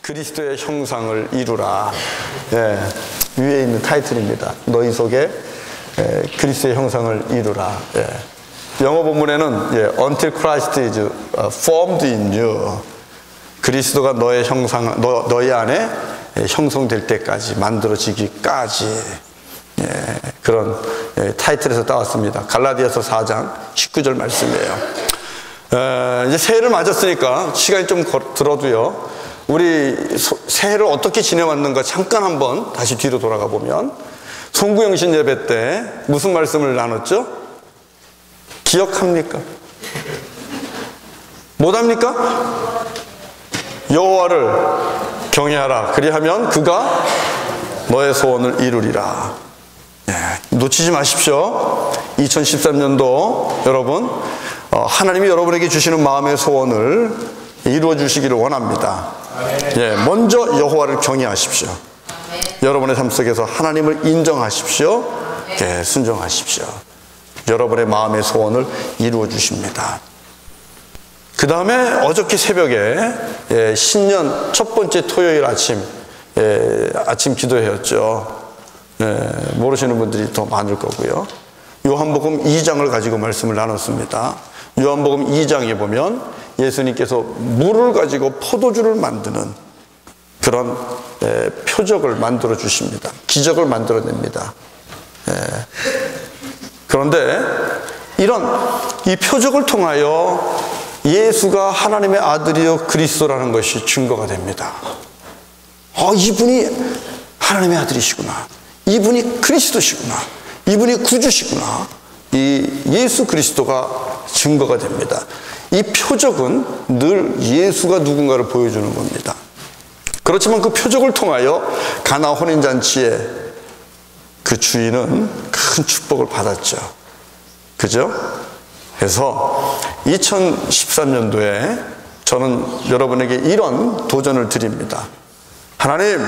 그리스도의 형상을 이루라. 예, 위에 있는 타이틀입니다. 너희 속에 그리스도의 형상을 이루라. 예. 영어 본문에는 Until Christ is formed in you. 그리스도가 너의 형상, 너희 안에 형성될 때까지, 만들어지기까지. 그런 타이틀에서 따왔습니다. 갈라디아서 4장 19절 말씀이에요. 이제 새해를 맞았으니까 시간이 좀 들어도요, 우리 새해를 어떻게 지내왔는가 잠깐 한번 다시 뒤로 돌아가 보면, 송구영신 예배 때 무슨 말씀을 나눴죠? 기억합니까? 못합니까? 여호와를 경외하라. 그리하면 그가 너의 소원을 이루리라. 놓치지 마십시오. 2013년도 여러분, 하나님이 여러분에게 주시는 마음의 소원을 이루어 주시기를 원합니다. 먼저 여호와를 경외하십시오. 여러분의 삶 속에서 하나님을 인정하십시오. 순종하십시오. 여러분의 마음의 소원을 이루어 주십니다. 그 다음에 어저께 새벽에 신년 첫 번째 토요일 아침 기도회였죠. 모르시는 분들이 더 많을 거고요. 요한복음 2장을 가지고 말씀을 나눴습니다. 요한복음 2장에 보면 예수님께서 물을 가지고 포도주를 만드는 그런 표적을 만들어 주십니다. 기적을 만들어냅니다. 그런데 이 표적을 통하여 예수가 하나님의 아들이요 그리스도라는 것이 증거가 됩니다. 이분이 하나님의 아들이시구나. 이분이 그리스도시구나. 이분이 구주시구나. 이 예수 그리스도가 증거가 됩니다. 이 표적은 늘 예수가 누군가를 보여주는 겁니다. 그렇지만 그 표적을 통하여 가나 혼인잔치에 그 주인은 큰 축복을 받았죠. 그죠? 그래서 2013년도에 저는 여러분에게 이런 도전을 드립니다. 하나님,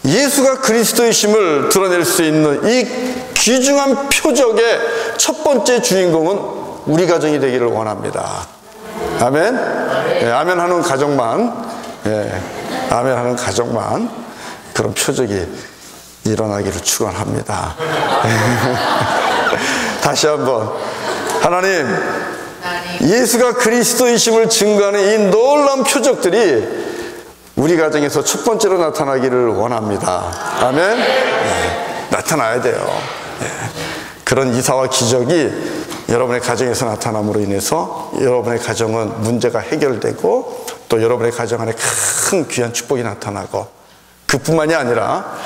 예수가 그리스도이심을 드러낼 수 있는 이 귀중한 표적의 첫 번째 주인공은 우리 가정이 되기를 원합니다. 아멘? 아멘 하는 가정만, 아멘 하는 가정만 그런 표적이 일어나기를 축원합니다. 다시 한번, 하나님, 예수가 그리스도이심을 증거하는 이 놀라운 표적들이 우리 가정에서 첫 번째로 나타나기를 원합니다. 아멘? 나타나야 돼요. 그런 이사와 기적이 여러분의 가정에서 나타남으로 인해서 여러분의 가정은 문제가 해결되고 또 여러분의 가정 안에 큰 귀한 축복이 나타나고, 그뿐만이 아니라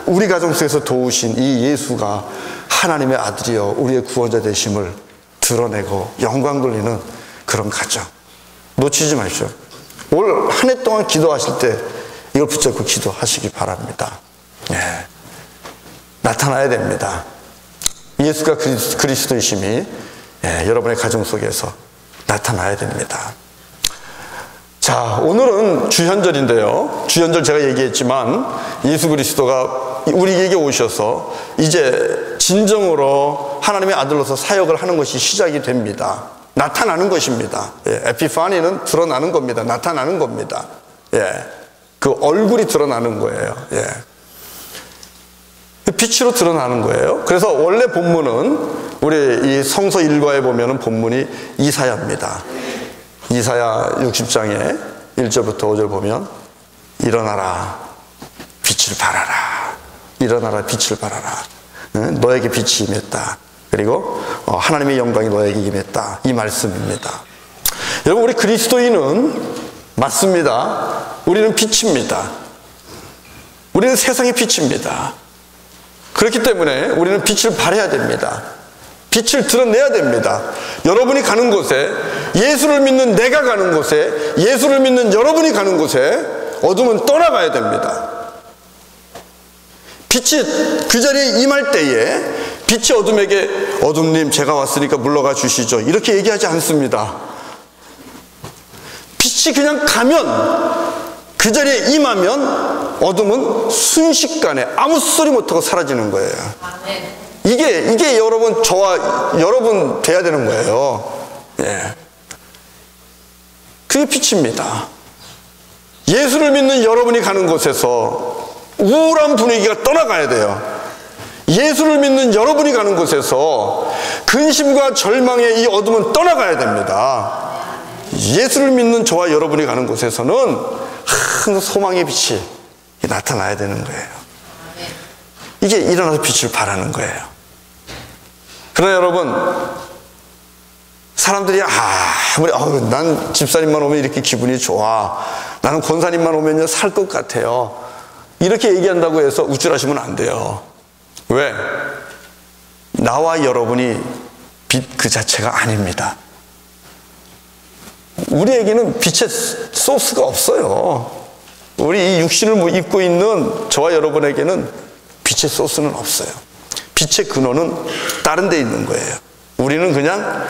우리 가정 속에서 도우신 이 예수가 하나님의 아들이요 우리의 구원자 되심을 드러내고 영광 돌리는 그런 가정 놓치지 마십시오. 올 한 해 동안 기도하실 때 이걸 붙잡고 기도하시기 바랍니다. 나타나야 됩니다. 예수가 그리스도이심이 여러분의 가정 속에서 나타나야 됩니다. 자, 오늘은 주현절인데요. 주현절 제가 얘기했지만 예수 그리스도가 우리에게 오셔서 이제 진정으로 하나님의 아들로서 사역을 하는 것이 시작이 됩니다. 나타나는 것입니다. 에피파니는 드러나는 겁니다. 나타나는 겁니다. 그 얼굴이 드러나는 거예요. 빛으로 드러나는 거예요. 그래서 원래 본문은 우리 이 성서 1과에 보면은 본문이 이사야입니다. 이사야 60장에 1절부터 5절 보면, 일어나라 빛을 발하라. 일어나라 빛을 발하라. 너에게 빛이 임했다. 그리고 하나님의 영광이 너에게 임했다. 이 말씀입니다. 여러분, 우리 그리스도인은 맞습니다. 우리는 빛입니다. 우리는 세상의 빛입니다. 그렇기 때문에 우리는 빛을 발해야 됩니다. 빛을 드러내야 됩니다. 여러분이 가는 곳에, 예수를 믿는 내가 가는 곳에, 예수를 믿는 여러분이 가는 곳에 어둠은 떠나가야 됩니다. 빛이 그 자리에 임할 때에 빛이 어둠에게, 어둠님 제가 왔으니까 물러가 주시죠, 이렇게 얘기하지 않습니다. 빛이 그냥 가면, 그 자리에 임하면 어둠은 순식간에 아무 소리 못하고 사라지는 거예요. 이게 여러분, 저와 여러분 돼야 되는 거예요. 그게 빛입니다. 예수를 믿는 여러분이 가는 곳에서 우울한 분위기가 떠나가야 돼요. 예수를 믿는 여러분이 가는 곳에서 근심과 절망의 이 어둠은 떠나가야 됩니다. 예수를 믿는 저와 여러분이 가는 곳에서는 항상 소망의 빛이 나타나야 되는 거예요. 이게 일어나서 빛을 발하는 거예요. 그러나 여러분, 사람들이 아무리 난 집사님만 오면 이렇게 기분이 좋아, 나는 권사님만 오면요 살 것 같아요, 이렇게 얘기한다고 해서 우쭐하시면 안 돼요. 왜? 나와 여러분이 빛 그 자체가 아닙니다. 우리에게는 빛의 소스가 없어요. 우리 이 육신을 입고 있는 저와 여러분에게는 빛의 소스는 없어요. 빛의 근원은 다른 데 있는 거예요. 우리는 그냥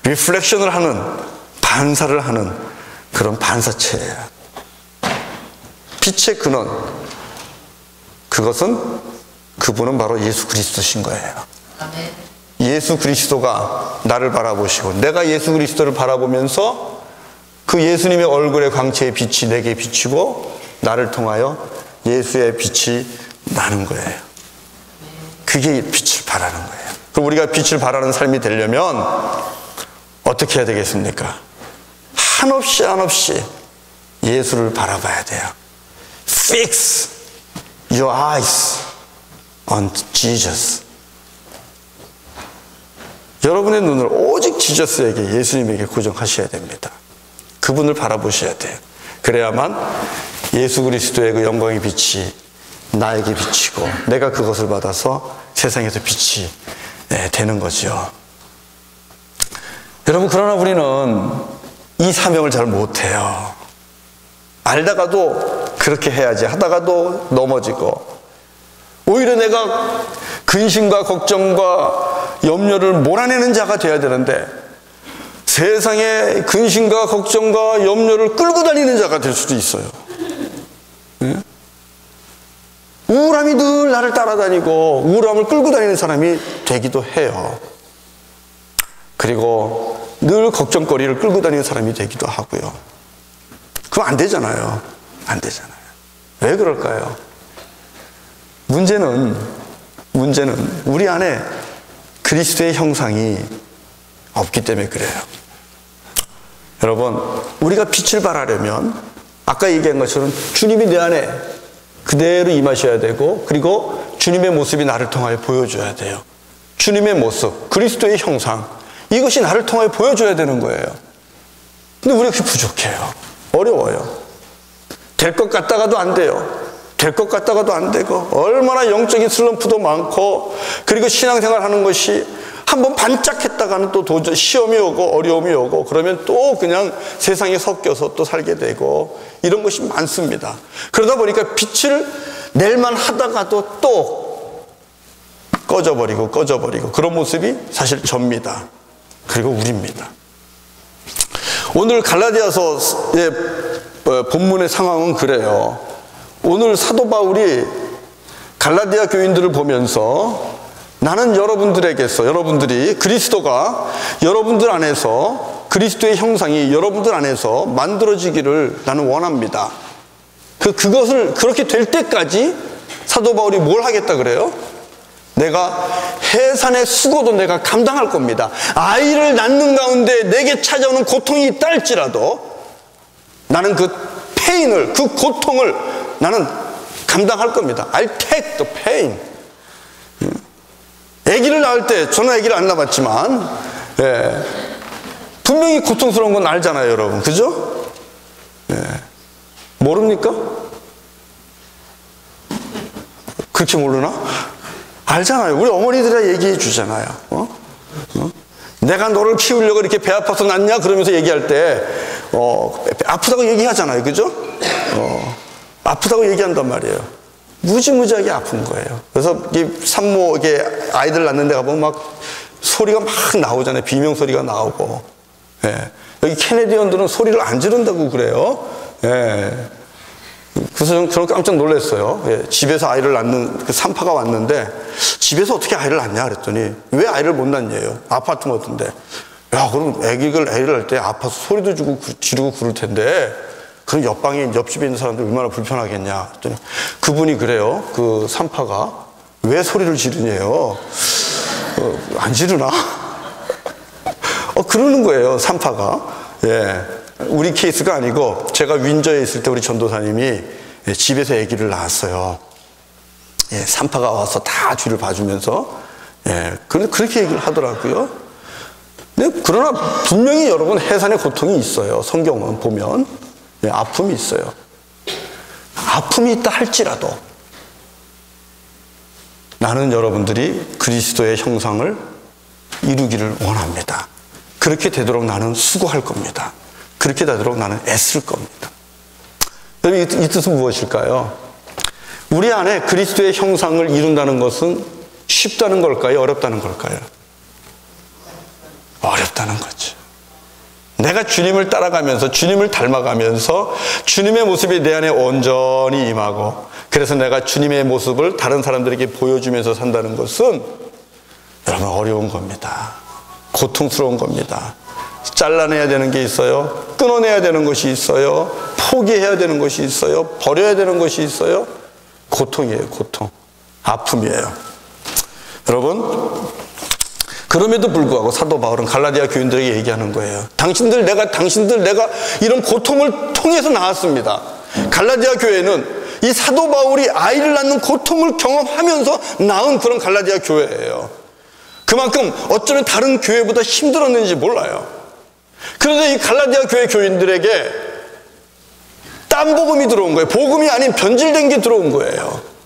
리플렉션을 하는, 반사를 하는 그런 반사체예요. 빛의 근원, 그분은 바로 예수 그리스도신 거예요. 예수 그리스도가 나를 바라보시고 내가 예수 그리스도를 바라보면서 그 예수님의 얼굴의 광채의 빛이 내게 비치고 나를 통하여 예수의 빛이 나는 거예요. 그게 빛을 발하는 거예요. 그럼 우리가 빛을 발하는 삶이 되려면 어떻게 해야 되겠습니까? 한없이 예수를 바라봐야 돼요. Fix your eyes on Jesus. 여러분의 눈을 오직 지저스에게, 예수님에게 고정하셔야 됩니다. 그분을 바라보셔야 돼요. 그래야만 예수 그리스도의 그 영광의 빛이 나에게 비치고 내가 그것을 받아서 세상에서 빛이 되는 거죠. 여러분, 그러나 우리는 이 사명을 잘 못해요. 알다가도 그렇게 해야지 하다가도 넘어지고, 오히려 내가 근심과 걱정과 염려를 몰아내는 자가 되어야 되는데 세상에 근심과 걱정과 염려를 끌고 다니는 자가 될 수도 있어요. 우울함이 늘 나를 따라다니고 우울함을 끌고 다니는 사람이 되기도 해요. 그리고 늘 걱정거리를 끌고 다니는 사람이 되기도 하고요. 그럼 안 되잖아요. 안 되잖아요. 왜 그럴까요? 문제는 우리 안에 그리스도의 형상이 없기 때문에 그래요. 여러분, 우리가 빛을 발하려면 아까 얘기한 것처럼 주님이 내 안에 그대로 임하셔야 되고, 그리고 주님의 모습이 나를 통하여 보여줘야 돼요. 주님의 모습, 그리스도의 형상, 이것이 나를 통하여 보여줘야 되는 거예요. 근데 우리가 그게 부족해요. 어려워요. 될 것 같다가도 안 돼요. 될 것 같다가도 안 되고, 얼마나 영적인 슬럼프도 많고, 그리고 신앙생활 하는 것이 한번 반짝했다가는 또 도저히 시험이 오고 어려움이 오고, 그러면 또 그냥 세상에 섞여서 또 살게 되고, 이런 것이 많습니다. 그러다 보니까 빛을 낼만 하다가도 또 꺼져버리고 그런 모습이 사실 접니다. 그리고 우리입니다. 오늘 갈라디아서의 본문의 상황은 그래요. 오늘 사도 바울이 갈라디아 교인들을 보면서 나는 여러분들이 그리스도가 여러분들 안에서, 그리스도의 형상이 여러분들 안에서 만들어지기를 나는 원합니다. 그것을 그렇게 될 때까지 사도 바울이 뭘 하겠다 그래요? 내가 해산의 수고도 내가 감당할 겁니다. 아이를 낳는 가운데 내게 찾아오는 고통이 있다 할지라도 나는 그 페인을, 그 고통을 나는 감당할 겁니다. I'll take the pain. 아기를 낳을 때, 저는 아기를 안 낳았지만, 분명히 고통스러운 건 알잖아요, 여러분. 그죠? 모릅니까? 그렇게 모르나? 알잖아요. 우리 어머니들이 얘기해 주잖아요. 내가 너를 키우려고 이렇게 배 아파서 낳냐? 그러면서 얘기할 때, 아프다고 얘기하잖아요. 그죠? 아프다고 얘기한단 말이에요. 무지무지하게 아픈 거예요. 그래서 산모, 이게 아이들 낳는 데 가보면 막 소리가 막 나오잖아요. 비명 소리가 나오고. 여기 캐네디언들은 소리를 안 지른다고 그래요. 그래서 저는 그런 깜짝 놀랐어요. 집에서 아이를 낳는 그 산파가 왔는데, 집에서 어떻게 아이를 낳냐 그랬더니, 왜 아이를 못 낳냐요. 아파트 같은데. 야, 그럼 애기를 낳을 때 아파서 소리도 지르고 그럴 텐데, 그럼 옆집에 있는 사람들 얼마나 불편하겠냐 했더니 그분이 그래요. 그 산파가 왜 소리를 지르냐요. 안 지르나? 그러는 거예요, 산파가. 예. 우리 케이스가 아니고 제가 윈저에 있을 때 우리 전도사님이 집에서 아기를 낳았어요. 예, 산파가 와서 다 뒤를 봐주면서 그런데 그렇게 얘기를 하더라고요. 근데 그러나 분명히 여러분 해산의 고통이 있어요. 성경은 보면 아픔이 있어요. 아픔이 있다 할지라도 나는 여러분들이 그리스도의 형상을 이루기를 원합니다. 그렇게 되도록 나는 수고할 겁니다. 그렇게 되도록 나는 애쓸 겁니다. 여러분, 이 뜻은 무엇일까요? 우리 안에 그리스도의 형상을 이룬다는 것은 쉽다는 걸까요? 어렵다는 걸까요? 어렵다는 거죠. 내가 주님을 따라가면서 주님을 닮아가면서 주님의 모습이 내 안에 온전히 임하고 그래서 내가 주님의 모습을 다른 사람들에게 보여주면서 산다는 것은 여러분 어려운 겁니다. 고통스러운 겁니다. 잘라내야 되는 게 있어요. 끊어내야 되는 것이 있어요. 포기해야 되는 것이 있어요. 버려야 되는 것이 있어요. 고통이에요. 고통. 아픔이에요. 여러분 그럼에도 불구하고 사도 바울은 갈라디아 교인들에게 얘기하는 거예요. 당신들 내가 이런 고통을 통해서 나왔습니다. 갈라디아 교회는 이 사도 바울이 아이를 낳는 고통을 경험하면서 낳은 그런 갈라디아 교회예요. 그만큼 어쩌면 다른 교회보다 힘들었는지 몰라요. 그런데 이 갈라디아 교회 교인들에게 딴 복음이 들어온 거예요. 복음이 아닌 변질된 게 들어온 거예요.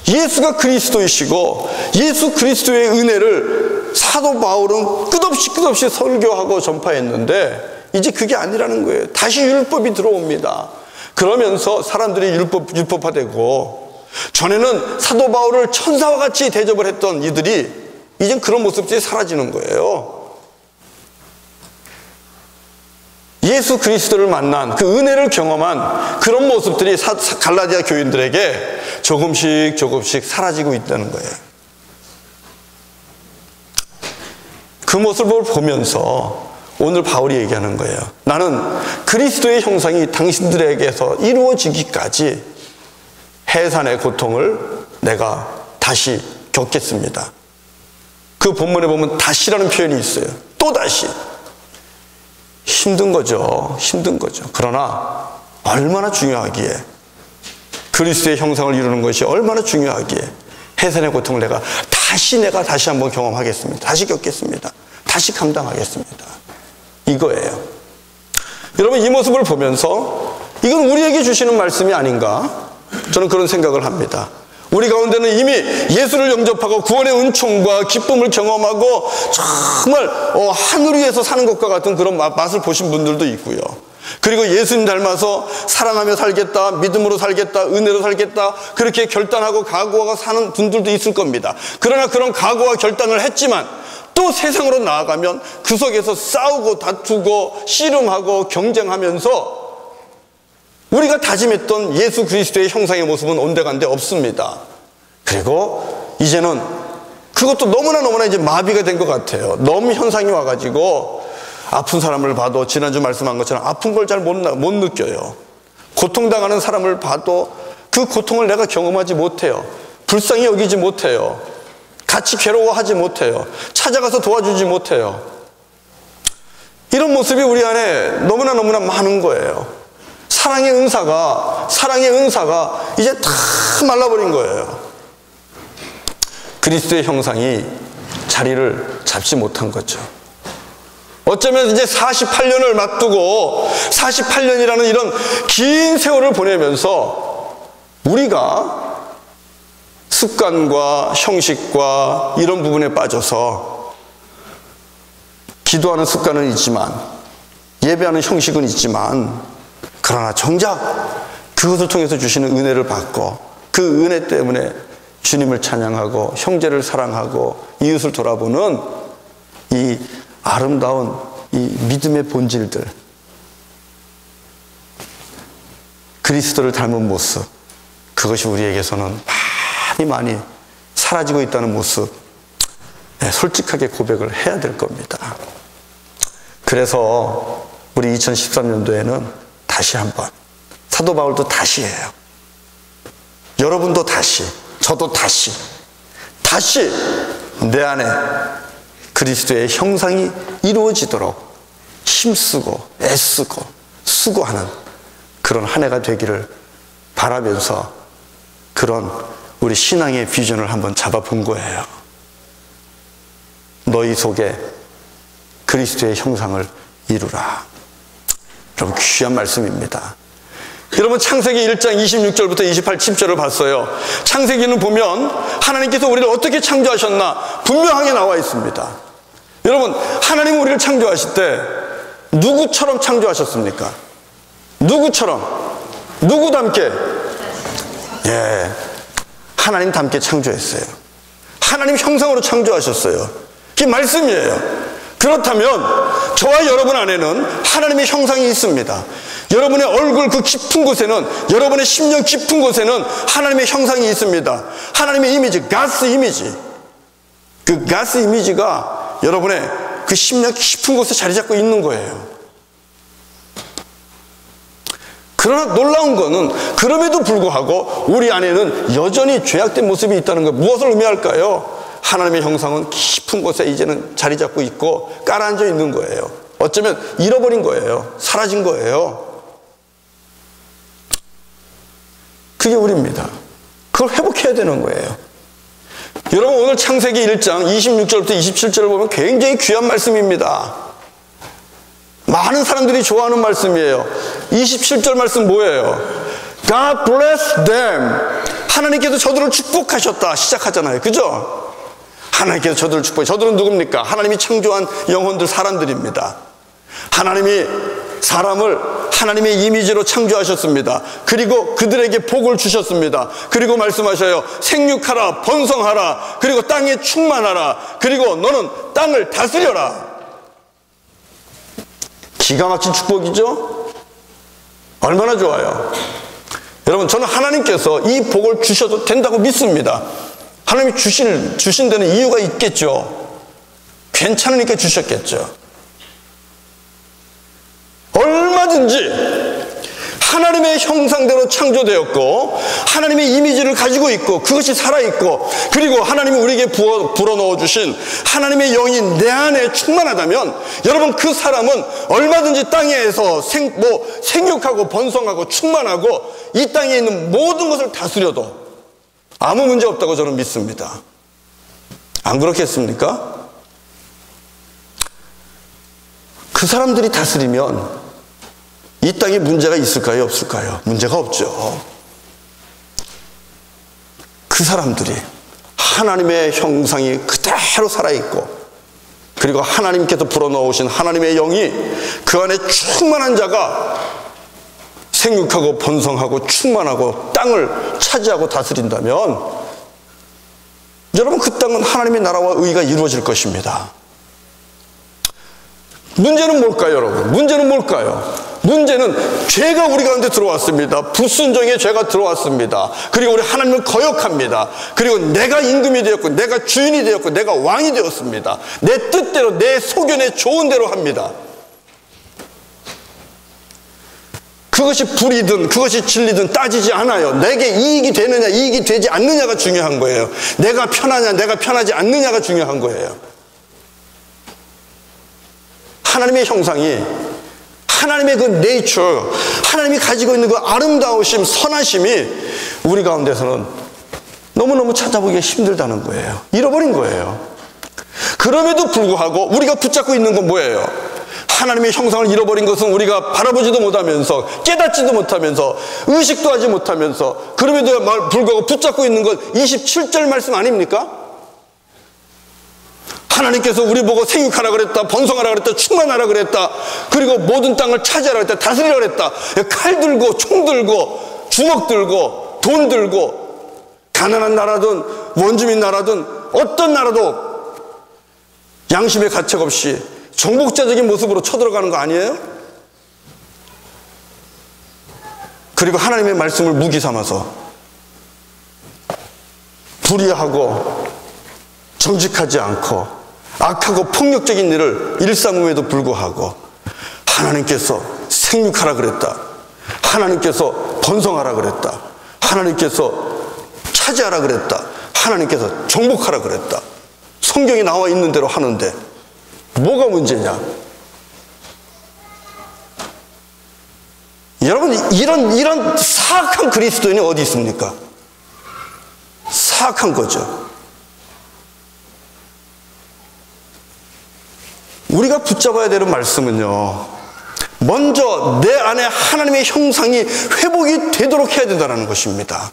예수가 그리스도이시고 예수 그리스도의 은혜를 사도 바울은 끝없이 설교하고 전파했는데 이제 그게 아니라는 거예요. 다시 율법이 들어옵니다. 그러면서 사람들이 율법화되고 전에는 사도 바울을 천사와 같이 대접을 했던 이들이 이젠 그런 모습들이 사라지는 거예요. 예수 그리스도를 만난 그 은혜를 경험한 그런 모습들이 갈라디아 교인들에게 조금씩 사라지고 있다는 거예요. 그 모습을 보면서 오늘 바울이 얘기하는 거예요. 나는 그리스도의 형상이 당신들에게서 이루어지기까지 해산의 고통을 내가 다시 겪겠습니다. 그 본문에 보면 다시라는 표현이 있어요. 또 다시. 힘든 거죠. 그러나 얼마나 중요하기에 그리스도의 형상을 이루는 것이 얼마나 중요하기에 해산의 고통을 내가 다시 한번 경험하겠습니다. 다시 겪겠습니다. 다시 감당하겠습니다. 이거예요. 여러분 이 모습을 보면서 이건 우리에게 주시는 말씀이 아닌가? 저는 그런 생각을 합니다. 우리 가운데는 이미 예수를 영접하고 구원의 은총과 기쁨을 경험하고 정말 하늘 위에서 사는 것과 같은 그런 맛을 보신 분들도 있고요. 그리고 예수님 닮아서 사랑하며 살겠다, 믿음으로 살겠다, 은혜로 살겠다 그렇게 결단하고 각오하고 사는 분들도 있을 겁니다. 그러나 그런 각오와 결단을 했지만 또 세상으로 나아가면 그 속에서 싸우고 다투고 씨름하고 경쟁하면서 우리가 다짐했던 예수 그리스도의 형상의 모습은 온데간데 없습니다. 그리고 이제는 그것도 너무나 이제 마비가 된 것 같아요. 너무 현상이 와가지고 아픈 사람을 봐도 지난주 말씀한 것처럼 아픈 걸 잘 못 느껴요. 고통당하는 사람을 봐도 그 고통을 내가 경험하지 못해요. 불쌍히 여기지 못해요. 같이 괴로워하지 못해요. 찾아가서 도와주지 못해요. 이런 모습이 우리 안에 너무나 많은 거예요. 사랑의 은사가 이제 다 말라버린 거예요. 그리스도의 형상이 자리를 잡지 못한 거죠. 어쩌면 이제 48년을 맞두고 48년이라는 이런 긴 세월을 보내면서 우리가 습관과 형식과 이런 부분에 빠져서 기도하는 습관은 있지만 예배하는 형식은 있지만 그러나 정작 그것을 통해서 주시는 은혜를 받고 그 은혜 때문에 주님을 찬양하고 형제를 사랑하고 이웃을 돌아보는 이 아름다운 이 믿음의 본질들, 그리스도를 닮은 모습, 그것이 우리에게서는 많이 사라지고 있다는 모습, 솔직하게 고백을 해야 될 겁니다. 그래서 우리 2013년도에는 다시 한번, 사도 바울도 다시 해요. 여러분도 다시, 저도 다시 내 안에 그리스도의 형상이 이루어지도록 힘쓰고 애쓰고 수고하는 그런 한 해가 되기를 바라면서 그런 우리 신앙의 비전을 한번 잡아본 거예요. 너희 속에 그리스도의 형상을 이루라. 여러분, 귀한 말씀입니다. 여러분, 창세기 1장 26절부터 27절을 봤어요. 창세기는 보면 하나님께서 우리를 어떻게 창조하셨나 분명하게 나와 있습니다. 여러분, 하나님은 우리를 창조하실 때 누구처럼 창조하셨습니까? 누구처럼? 누구 닮게? 예, 하나님 닮게 창조했어요. 하나님 형상으로 창조하셨어요. 그게 말씀이에요. 그렇다면 저와 여러분 안에는 하나님의 형상이 있습니다. 여러분의 얼굴 그 깊은 곳에는, 여러분의 심령 깊은 곳에는 하나님의 형상이 있습니다. 하나님의 이미지, 가스 이미지. 그 가스 이미지가 여러분의 그 심령 깊은 곳에 자리 잡고 있는 거예요. 그러나 놀라운 거는 그럼에도 불구하고 우리 안에는 여전히 죄악된 모습이 있다는 것. 무엇을 의미할까요? 하나님의 형상은 깊은 곳에 이제는 자리 잡고 있고 깔아앉아 있는 거예요. 어쩌면 잃어버린 거예요. 사라진 거예요. 그게 우리입니다. 그걸 회복해야 되는 거예요. 여러분, 오늘 창세기 1장 26절부터 27절을 보면 굉장히 귀한 말씀입니다. 많은 사람들이 좋아하는 말씀이에요. 27절 말씀 뭐예요? God bless them. 하나님께서 저들을 축복하셨다 시작하잖아요. 그죠? 하나님께서 저들을 축복해. 저들은 누굽니까? 하나님이 창조한 영혼들, 사람들입니다. 하나님이 사람을 하나님의 이미지로 창조하셨습니다. 그리고 그들에게 복을 주셨습니다. 그리고 말씀하셔요. 생육하라, 번성하라, 그리고 땅에 충만하라, 그리고 너는 땅을 다스려라. 기가 막힌 축복이죠? 얼마나 좋아요. 여러분, 저는 하나님께서 이 복을 주셔도 된다고 믿습니다. 하나님이 주신 데는 이유가 있겠죠. 괜찮으니까 주셨겠죠. 얼마든지 하나님의 형상대로 창조되었고 하나님의 이미지를 가지고 있고 그것이 살아있고, 그리고 하나님이 우리에게 불어넣어 주신 하나님의 영이 내 안에 충만하다면 여러분, 그 사람은 얼마든지 땅에서 생육하고 번성하고 충만하고 이 땅에 있는 모든 것을 다스려도 아무 문제 없다고 저는 믿습니다. 안 그렇겠습니까? 그 사람들이 다스리면 이 땅에 문제가 있을까요? 없을까요? 문제가 없죠. 그 사람들이 하나님의 형상이 그대로 살아있고, 그리고 하나님께서 불어넣으신 하나님의 영이 그 안에 충만한 자가 생육하고 번성하고 충만하고 땅을 차지하고 다스린다면 여러분, 그 땅은 하나님의 나라와 의가 이루어질 것입니다. 문제는 뭘까요, 여러분? 문제는 뭘까요? 문제는 죄가 우리 가운데 들어왔습니다. 불순종의 죄가 들어왔습니다. 그리고 우리 하나님을 거역합니다. 그리고 내가 임금이 되었고 내가 주인이 되었고 내가 왕이 되었습니다. 내 뜻대로, 내 소견에 좋은 대로 합니다. 그것이 불이든 그것이 진리든 따지지 않아요. 내게 이익이 되느냐 이익이 되지 않느냐가 중요한 거예요. 내가 편하냐 내가 편하지 않느냐가 중요한 거예요. 하나님의 형상이, 하나님의 그 네이처, 하나님이 가지고 있는 그 아름다우심, 선하심이 우리 가운데서는 너무너무 찾아보기가 힘들다는 거예요. 잃어버린 거예요. 그럼에도 불구하고 우리가 붙잡고 있는 건 뭐예요? 하나님의 형상을 잃어버린 것은 우리가 바라보지도 못하면서, 깨닫지도 못하면서, 의식도 하지 못하면서, 그럼에도 불구하고 붙잡고 있는 것 27절 말씀 아닙니까? 하나님께서 우리 보고 생육하라 그랬다, 번성하라 그랬다, 충만하라 그랬다, 그리고 모든 땅을 차지하라 그랬다, 다스리라 그랬다. 칼 들고 총 들고 주먹 들고 돈 들고, 가난한 나라든 원주민 나라든 어떤 나라도 양심의 가책 없이 정복자적인 모습으로 쳐들어가는 거 아니에요? 그리고 하나님의 말씀을 무기 삼아서 불의하고 정직하지 않고 악하고 폭력적인 일을 일삼음에도 불구하고 하나님께서 생육하라 그랬다. 하나님께서 번성하라 그랬다. 하나님께서 차지하라 그랬다. 하나님께서 정복하라 그랬다. 성경에 나와 있는 대로 하는데 뭐가 문제냐? 여러분, 이런 사악한 그리스도인이 어디 있습니까? 사악한 거죠. 우리가 붙잡아야 되는 말씀은요, 먼저 내 안에 하나님의 형상이 회복이 되도록 해야 된다는 것입니다.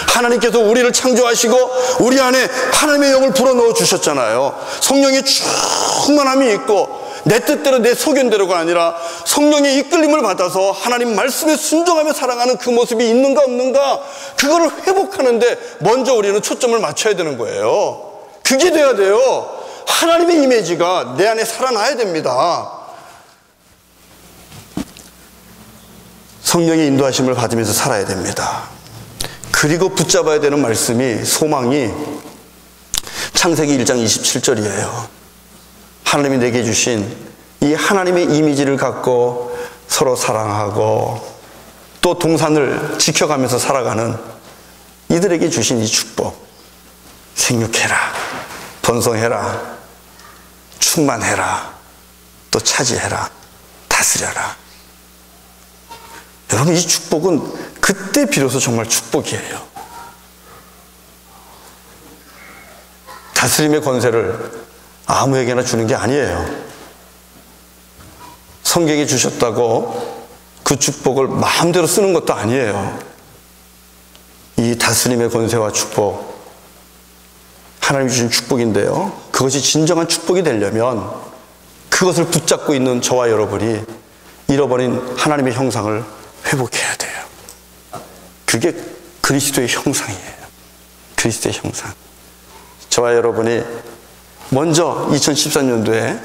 하나님께서 우리를 창조하시고 우리 안에 하나님의 영을 불어넣어 주셨잖아요. 성령의 충만함이 있고 내 뜻대로 내 소견대로가 아니라 성령의 이끌림을 받아서 하나님 말씀에 순종하며 살아가는 그 모습이 있는가 없는가, 그거를 회복하는데 먼저 우리는 초점을 맞춰야 되는 거예요. 그게 돼야 돼요. 하나님의 이미지가 내 안에 살아나야 됩니다. 성령의 인도하심을 받으면서 살아야 됩니다. 그리고 붙잡아야 되는 말씀이, 소망이 창세기 1장 27절이에요. 하나님이 내게 주신 이 하나님의 이미지를 갖고 서로 사랑하고 또 동산을 지켜가면서 살아가는 이들에게 주신 이 축복. 생육해라, 번성해라, 충만해라, 또 차지해라, 다스려라. 여러분, 이 축복은 그때 비로소 정말 축복이에요. 다스림의 권세를 아무에게나 주는 게 아니에요. 성경에 주셨다고 그 축복을 마음대로 쓰는 것도 아니에요. 이 다스림의 권세와 축복, 하나님이 주신 축복인데요, 그것이 진정한 축복이 되려면 그것을 붙잡고 있는 저와 여러분이 잃어버린 하나님의 형상을 회복해야 돼요. 그게 그리스도의 형상이에요. 그리스도의 형상. 저와 여러분이 먼저 2013년도에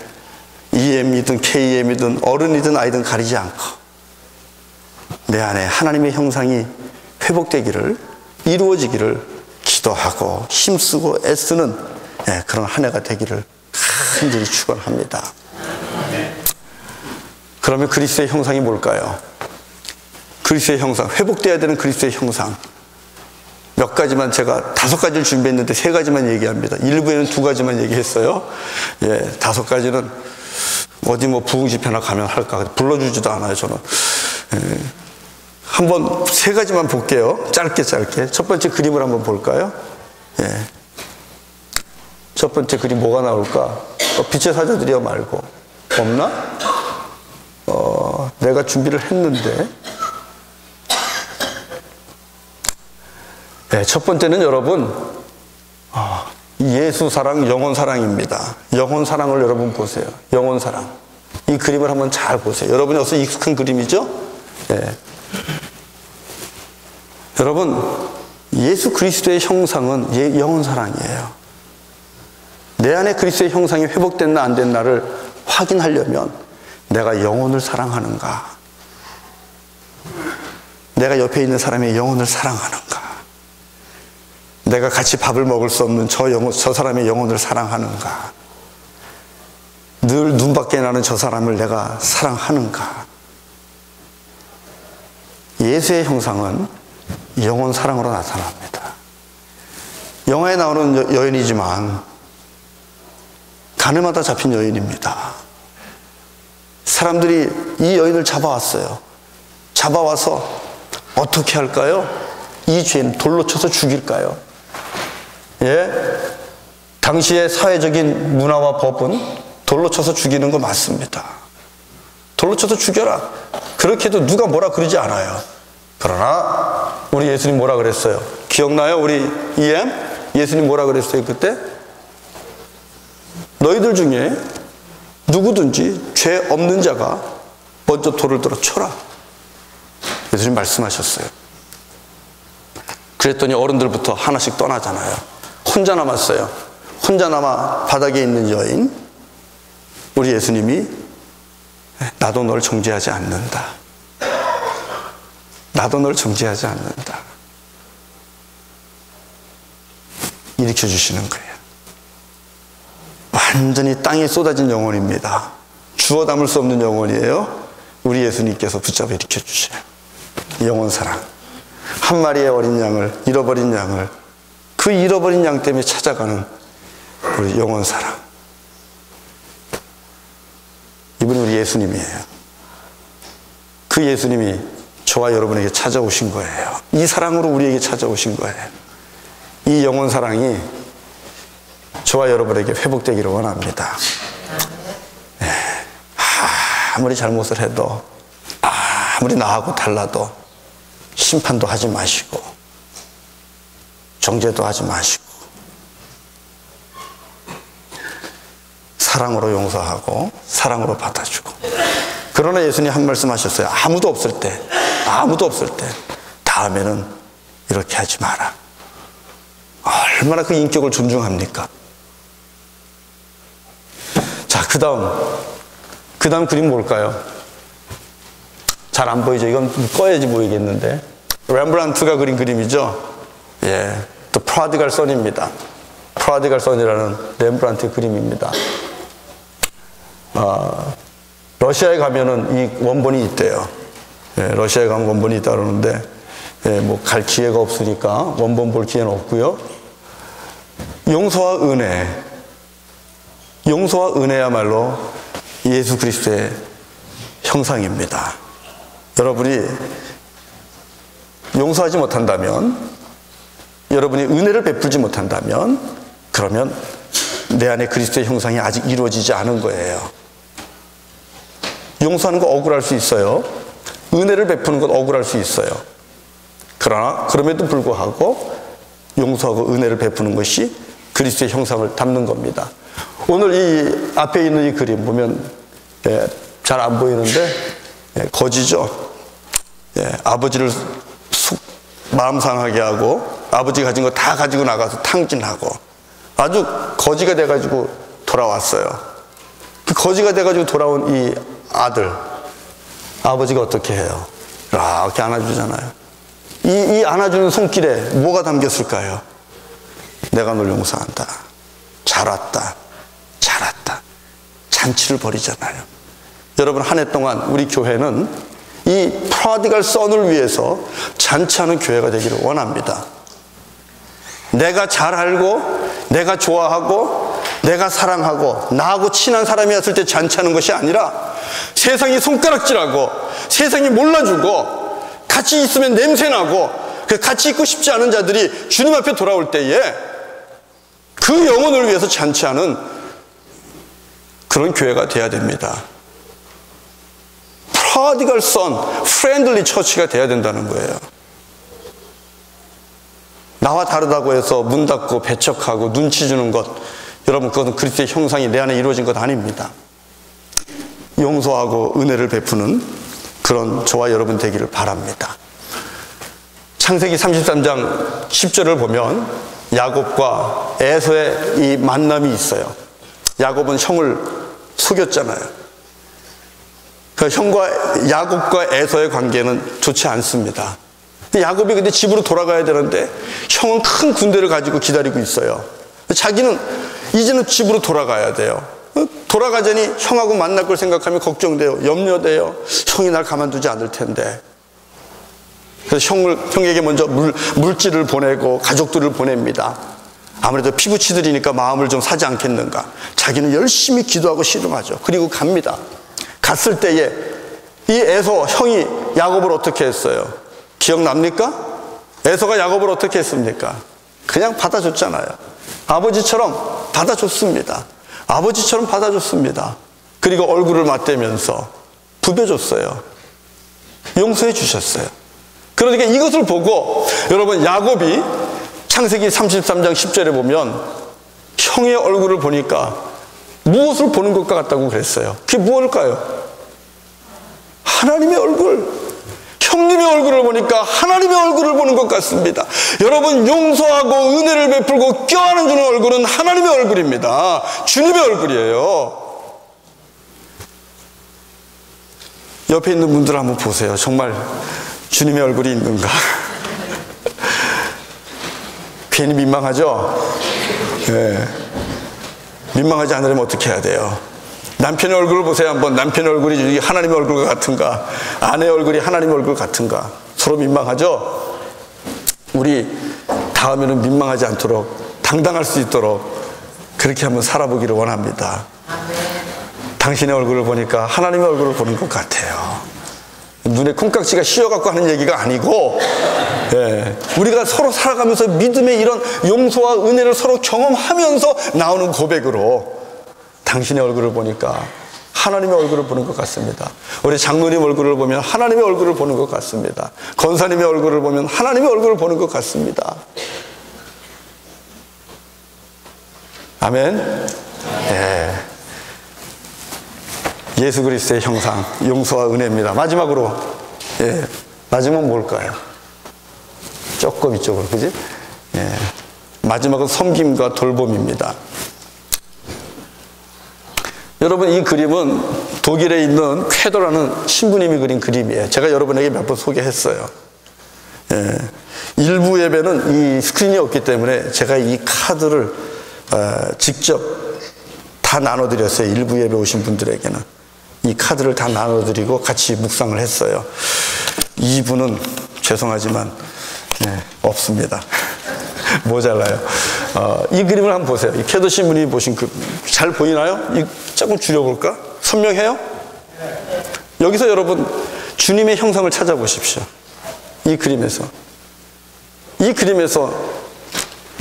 EM이든 KM이든 어른이든 아이든 가리지 않고 내 안에 하나님의 형상이 회복되기를, 이루어지기를 기도하고 힘쓰고 애쓰는 그런 한 해가 되기를 간절히 축원합니다. 그러면 그리스도의 형상이 뭘까요? 그리스도의 형상, 회복돼야 되는 그리스도의 형상. 몇 가지만, 제가 5가지를 준비했는데 3가지만 얘기합니다. 일부에는 2가지만 얘기했어요. 5가지는 어디 부흥 집회나 가면 할까, 불러주지도 않아요, 저는. 한번 3가지만 볼게요. 짧게. 첫 번째 그림을 한번 볼까요? 첫 번째 그림 뭐가 나올까? 빛의 사자들이여 말고. 없나? 내가 준비를 했는데. 첫 번째는 여러분, 예수 사랑, 영혼 사랑입니다. 영혼 사랑을 여러분 보세요. 영혼 사랑. 이 그림을 한번 잘 보세요. 여러분이 어서 익숙한 그림이죠? 여러분, 예수 그리스도의 형상은 영혼 사랑이에요. 내 안에 그리스도의 형상이 회복됐나 안 됐나를 확인하려면 내가 영혼을 사랑하는가, 내가 옆에 있는 사람의 영혼을 사랑하는가, 내가 같이 밥을 먹을 수 없는 저 사람의 영혼을 사랑하는가, 늘 눈밖에 나는 저 사람을 내가 사랑하는가. 예수의 형상은 영혼 사랑으로 나타납니다. 영화에 나오는 여인이지만 가늠하다 잡힌 여인입니다. 사람들이 이 여인을 잡아왔어요. 잡아와서 어떻게 할까요? 이 죄인 돌로 쳐서 죽일까요? 당시의 사회적인 문화와 법은 돌로 쳐서 죽이는 거 맞습니다. 돌로 쳐서 죽여라. 그렇게 해도 누가 뭐라 그러지 않아요. 그러나 우리 예수님 뭐라 그랬어요? 기억나요? 우리 EM? 예수님 뭐라 그랬어요 그때? 너희들 중에 누구든지 죄 없는 자가 먼저 돌을 들어 쳐라. 예수님 말씀하셨어요. 그랬더니 어른들부터 하나씩 떠나잖아요. 혼자 남았어요. 혼자 남아 바닥에 있는 여인. 우리 예수님이 나도 널 정죄하지 않는다. 나도 널 정죄하지 않는다. 일으켜주시는 거예요. 완전히 땅에 쏟아진 영혼입니다. 주워 담을 수 없는 영혼이에요. 우리 예수님께서 붙잡아 일으켜 주셔요. 영원 사랑. 한 마리의 어린 양을, 잃어버린 양을, 그 잃어버린 양 때문에 찾아가는 우리 영원 사랑. 이분이 우리 예수님이에요. 그 예수님이 저와 여러분에게 찾아오신 거예요. 이 사랑으로 우리에게 찾아오신 거예요. 이 영원 사랑이 저와 여러분에게 회복되기를 원합니다. 네. 아무리 잘못을 해도, 아무리 나하고 달라도 심판도 하지 마시고 정죄도 하지 마시고 사랑으로 용서하고 사랑으로 받아주고. 그러나 예수님 한 말씀 하셨어요. 아무도 없을 때 다음에는 이렇게 하지 마라. 얼마나 그 인격을 존중합니까? 자, 그 다음 그림 뭘까요? 잘 안 보이죠? 이건 꺼야지 보이겠는데. 렘브란트가 그린 그림이죠? 예, The Prodigal Son입니다. Prodigal Son이라는 렘브란트의 그림입니다. 러시아에 가면은 이 원본이 있대요. 예, 러시아에 가면 원본이 있다 그러는데, 예, 뭐 갈 기회가 없으니까 원본 볼 기회는 없고요. 용서와 은혜야말로 예수 그리스도의 형상입니다. 여러분이 용서하지 못한다면, 여러분이 은혜를 베풀지 못한다면, 그러면 내 안에 그리스도의 형상이 아직 이루어지지 않은 거예요. 용서하는 거 억울할 수 있어요. 은혜를 베푸는 것 억울할 수 있어요. 그러나 그럼에도 불구하고 용서하고 은혜를 베푸는 것이 그리스도의 형상을 담는 겁니다. 오늘 이 앞에 있는 이 그림 보면, 예, 잘 안 보이는데, 예, 거지죠. 예, 아버지를 마음 상하게 하고 아버지 가진 거 다 가지고 나가서 탕진하고 아주 거지가 돼가지고 돌아왔어요. 그 거지가 돼가지고 돌아온 이 아들, 아버지가 어떻게 해요? 이렇게 안아주잖아요. 이 안아주는 손길에 뭐가 담겼을까요? 내가 널 용서한다. 잘 왔다. 잔치를 벌이잖아요. 여러분, 한 해 동안 우리 교회는 이 프로디갈 son을 위해서 잔치하는 교회가 되기를 원합니다. 내가 잘 알고, 내가 좋아하고, 내가 사랑하고, 나하고 친한 사람이었을 때 잔치하는 것이 아니라 세상이 손가락질하고, 세상이 몰라주고, 같이 있으면 냄새나고, 같이 있고 싶지 않은 자들이 주님 앞에 돌아올 때에 그 영혼을 위해서 잔치하는 그런 교회가 돼야 됩니다. 프로디갈 son, 프렌들리 처치가 돼야 된다는 거예요. 나와 다르다고 해서 문 닫고 배척하고 눈치 주는 것, 여러분, 그것은 그리스도의 형상이 내 안에 이루어진 것 아닙니다. 용서하고 은혜를 베푸는 그런 저와 여러분 되기를 바랍니다. 창세기 33장 10절을 보면 야곱과 에서의 이 만남이 있어요. 야곱은 형을 속였잖아요. 그 형과 야곱과 에서의 관계는 좋지 않습니다. 야곱이 근데 집으로 돌아가야 되는데 형은 큰 군대를 가지고 기다리고 있어요. 자기는 이제는 집으로 돌아가야 돼요. 돌아가자니 형하고 만날 걸 생각하면 걱정돼요. 염려돼요. 형이 날 가만두지 않을 텐데. 그래서 형에게 먼저 물질을 보내고 가족들을 보냅니다. 아무래도 피부치들이니까 마음을 좀 사지 않겠는가. 자기는 열심히 기도하고 씨름하죠. 그리고 갑니다. 갔을 때에 이 에서 형이 야곱을 어떻게 했어요? 기억납니까? 에서가 야곱을 어떻게 했습니까? 그냥 받아줬잖아요. 아버지처럼 받아줬습니다. 그리고 얼굴을 맞대면서 부벼줬어요. 용서해 주셨어요. 그러니까 이것을 보고 여러분, 야곱이 창세기 33장 10절에 보면 형의 얼굴을 보니까 무엇을 보는 것 같다고 그랬어요? 그게 무엇일까요? 하나님의 얼굴. 형님의 얼굴을 보니까 하나님의 얼굴을 보는 것 같습니다. 여러분, 용서하고 은혜를 베풀고 껴안아 주는 얼굴은 하나님의 얼굴입니다. 주님의 얼굴이에요. 옆에 있는 분들 한번 보세요. 정말 주님의 얼굴이 있는가? 괜히 민망하죠? 네. 민망하지 않으려면 어떻게 해야 돼요? 남편의 얼굴을 보세요. 한번 남편의 얼굴이 하나님의 얼굴과 같은가, 아내의 얼굴이 하나님의 얼굴 같은가. 서로 민망하죠? 우리 다음에는 민망하지 않도록 당당할 수 있도록 그렇게 한번 살아보기를 원합니다. 당신의 얼굴을 보니까 하나님의 얼굴을 보는 것 같아요. 눈에 콩깍지가 씌어갖고 하는 얘기가 아니고, 우리가 서로 살아가면서 믿음의 이런 용서와 은혜를 서로 경험하면서 나오는 고백으로 당신의 얼굴을 보니까 하나님의 얼굴을 보는 것 같습니다. 우리 장로님 얼굴을 보면 하나님의 얼굴을 보는 것 같습니다. 권사님의 얼굴을 보면 하나님의 얼굴을 보는 것 같습니다. 아멘. 예수 그리스도의 형상, 용서와 은혜입니다. 마지막으로, 마지막은 뭘까요? 조금 이쪽으로, 그지? 마지막은 섬김과 돌봄입니다. 여러분, 이 그림은 독일에 있는 쾌도라는 신부님이 그린 그림이에요. 제가 여러분에게 몇 번 소개했어요. 일부 예배는 이 스크린이 없기 때문에 제가 이 카드를 직접 다 나눠드렸어요. 일부 예배 오신 분들에게는 이 카드를 다 나눠드리고 같이 묵상을 했어요. 2부는 죄송하지만 없습니다. 모자라요. 이 그림을 한번 보세요. 이 쾌도 신부님이 보신 잘 보이나요? 조금 줄여볼까? 선명해요? 여기서 여러분 주님의 형상을 찾아보십시오. 이 그림에서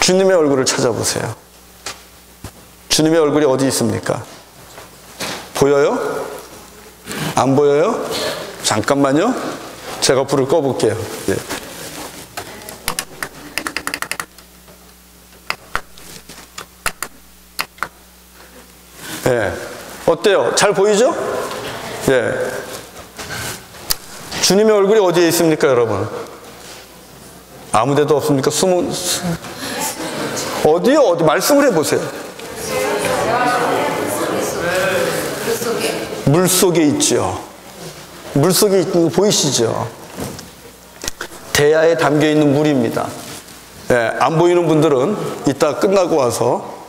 주님의 얼굴을 찾아보세요. 주님의 얼굴이 어디 있습니까? 보여요? 안 보여요? 잠깐만요. 제가 불을 꺼볼게요. 어때요? 잘 보이죠? 주님의 얼굴이 어디에 있습니까, 여러분? 아무 데도 없습니까? 어디요? 어디? 말씀을 해보세요. 물 속에 있죠. 물 속에 있는 거 보이시죠? 대야에 담겨 있는 물입니다. 안 보이는 분들은 이따 끝나고 와서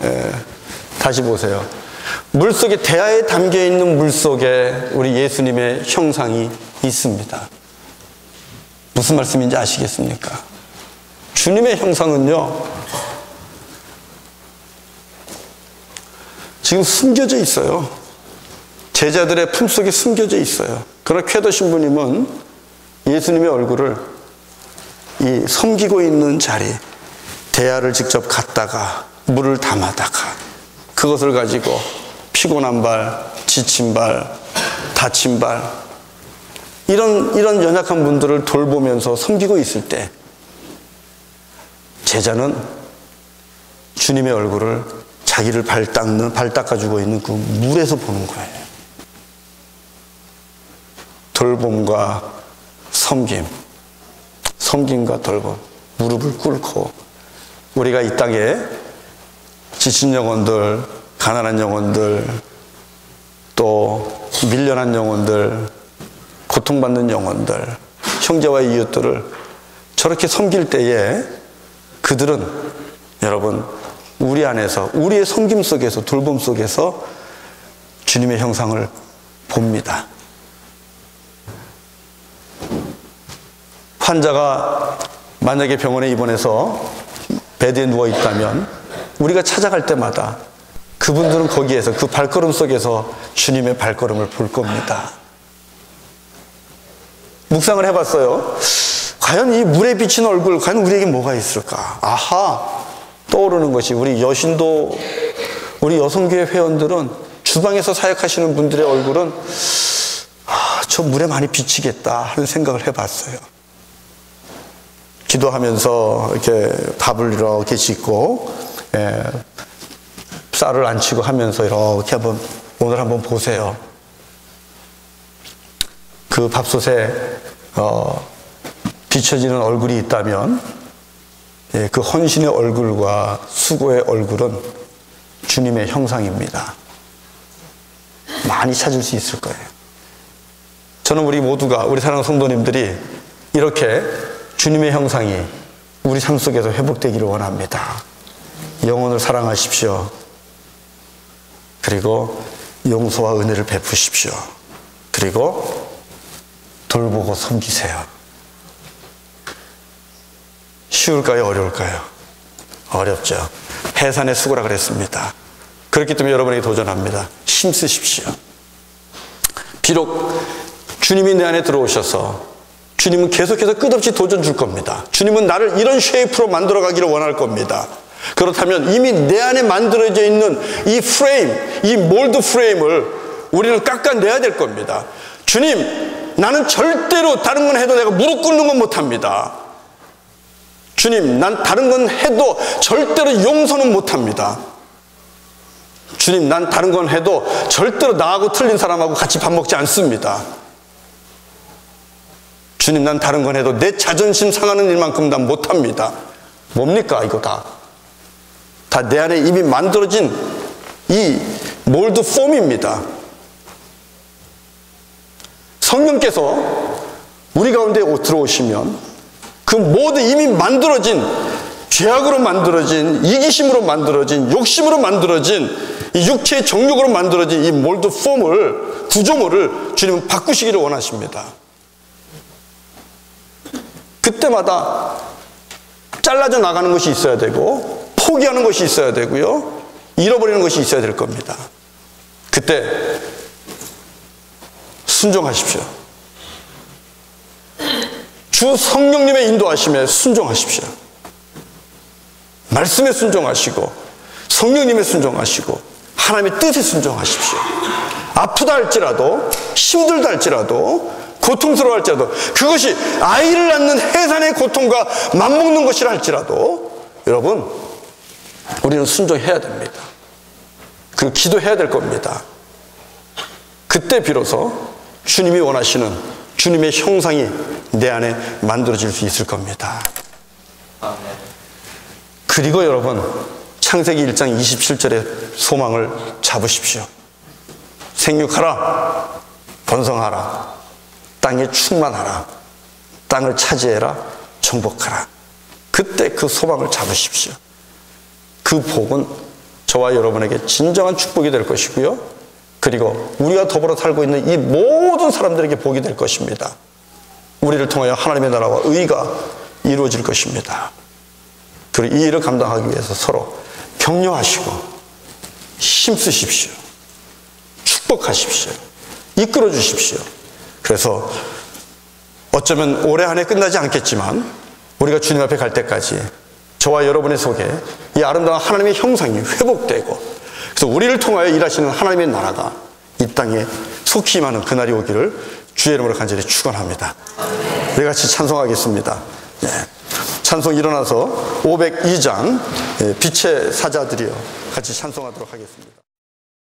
다시 보세요. 물 속에, 대야에 담겨 있는 물 속에 우리 예수님의 형상이 있습니다. 무슨 말씀인지 아시겠습니까? 주님의 형상은요, 지금 숨겨져 있어요. 제자들의 품속에 숨겨져 있어요. 그러나 쾌도 신부님은 예수님의 얼굴을 이 섬기고 있는 자리, 대야를 직접 갔다가 물을 담아다가 그것을 가지고 피곤한 발, 지친 발, 다친 발, 이런 연약한 분들을 돌보면서 섬기고 있을 때 제자는 주님의 얼굴을 자기를 발 닦아주고 있는 그 물에서 보는 거예요. 돌봄과 섬김과 돌봄, 무릎을 꿇고 우리가 이 땅에 지친 영혼들, 가난한 영혼들, 또 밀려난 영혼들, 고통받는 영혼들, 형제와 이웃들을 저렇게 섬길 때에 그들은 여러분 우리 안에서, 우리의 섬김 속에서, 돌봄 속에서 주님의 형상을 봅니다. 환자가 만약에 병원에 입원해서 베드에 누워 있다면 우리가 찾아갈 때마다 그분들은 거기에서, 그 발걸음 속에서 주님의 발걸음을 볼 겁니다. 묵상을 해봤어요. 과연 이 물에 비친 얼굴, 과연 우리에게 뭐가 있을까? 아하, 떠오르는 것이, 우리 여신도, 우리 여성교회 회원들은 주방에서 사역하시는 분들의 얼굴은 저 물에 많이 비치겠다 하는 생각을 해봤어요. 기도하면서 이렇게 밥을 이렇게 짓고 쌀을 안 치고 하면서 이렇게 오늘 한번 보세요. 그 밥솥에 비춰지는 얼굴이 있다면 그 헌신의 얼굴과 수고의 얼굴은 주님의 형상입니다. 많이 찾을 수 있을 거예요. 저는 우리 모두가, 우리 사랑하는 성도님들이 이렇게 주님의 형상이 우리 삶 속에서 회복되기를 원합니다. 영혼을 사랑하십시오. 그리고 용서와 은혜를 베푸십시오. 그리고 돌보고 섬기세요. 쉬울까요? 어려울까요? 어렵죠. 해산의 수고라 그랬습니다. 그렇기 때문에 여러분에게 도전합니다. 힘쓰십시오. 비록 주님이 내 안에 들어오셔서 주님은 계속해서 끝없이 도전 줄 겁니다. 주님은 나를 이런 쉐이프로 만들어 가기를 원할 겁니다. 그렇다면 이미 내 안에 만들어져 있는 이 프레임, 이 몰드 프레임을 우리는 깎아내야 될 겁니다. 주님, 나는 절대로 다른 건 해도 내가 무릎 꿇는 건 못합니다. 주님, 난 다른 건 해도 절대로 용서는 못합니다. 주님, 난 다른 건 해도 절대로 나하고 틀린 사람하고 같이 밥 먹지 않습니다. 주님, 난 다른 건 해도 내 자존심 상하는 일만큼 난 못합니다. 뭡니까 이거 다 내 안에 이미 만들어진 이 몰드 폼입니다. 성령께서 우리 가운데 들어오시면 그 모든 이미 만들어진, 죄악으로 만들어진, 이기심으로 만들어진, 욕심으로 만들어진, 이 육체의 정욕으로 만들어진 이 몰드 폼을, 구조물을 주님은 바꾸시기를 원하십니다. 그때마다 잘라져 나가는 것이 있어야 되고, 포기하는 것이 있어야 되고요, 잃어버리는 것이 있어야 될 겁니다. 그때 순종하십시오. 주 성령님의 인도하심에 순종하십시오. 말씀에 순종하시고, 성령님의 순종하시고, 하나님의 뜻에 순종하십시오. 아프다 할지라도, 힘들다 할지라도, 고통스러워 할지라도, 그것이 아이를 낳는 해산의 고통과 맞먹는 것이라 할지라도, 여러분, 우리는 순종해야 됩니다. 그리고 기도해야 될 겁니다. 그때 비로소 주님이 원하시는 주님의 형상이 내 안에 만들어질 수 있을 겁니다. 그리고 여러분, 창세기 1장 27절의 소망을 잡으십시오. 생육하라, 번성하라, 땅에 충만하라, 땅을 차지해라, 정복하라. 그때 그 소망을 잡으십시오. 그 복은 저와 여러분에게 진정한 축복이 될 것이고요, 그리고 우리가 더불어 살고 있는 이 모든 사람들에게 복이 될 것입니다. 우리를 통하여 하나님의 나라와 의가 이루어질 것입니다. 그리고 이 일을 감당하기 위해서 서로 격려하시고 힘쓰십시오. 축복하십시오. 이끌어 주십시오. 그래서 어쩌면 올해 안에 끝나지 않겠지만 우리가 주님 앞에 갈 때까지 저와 여러분의 속에 이 아름다운 하나님의 형상이 회복되고, 그래서 우리를 통하여 일하시는 하나님의 나라가 이 땅에 속히 임하는 그날이 오기를 주의 이름으로 간절히 축원합니다. 우리 같이 찬송하겠습니다. 네. 찬송 일어나서 502장 빛의 사자들이여 같이 찬송하도록 하겠습니다.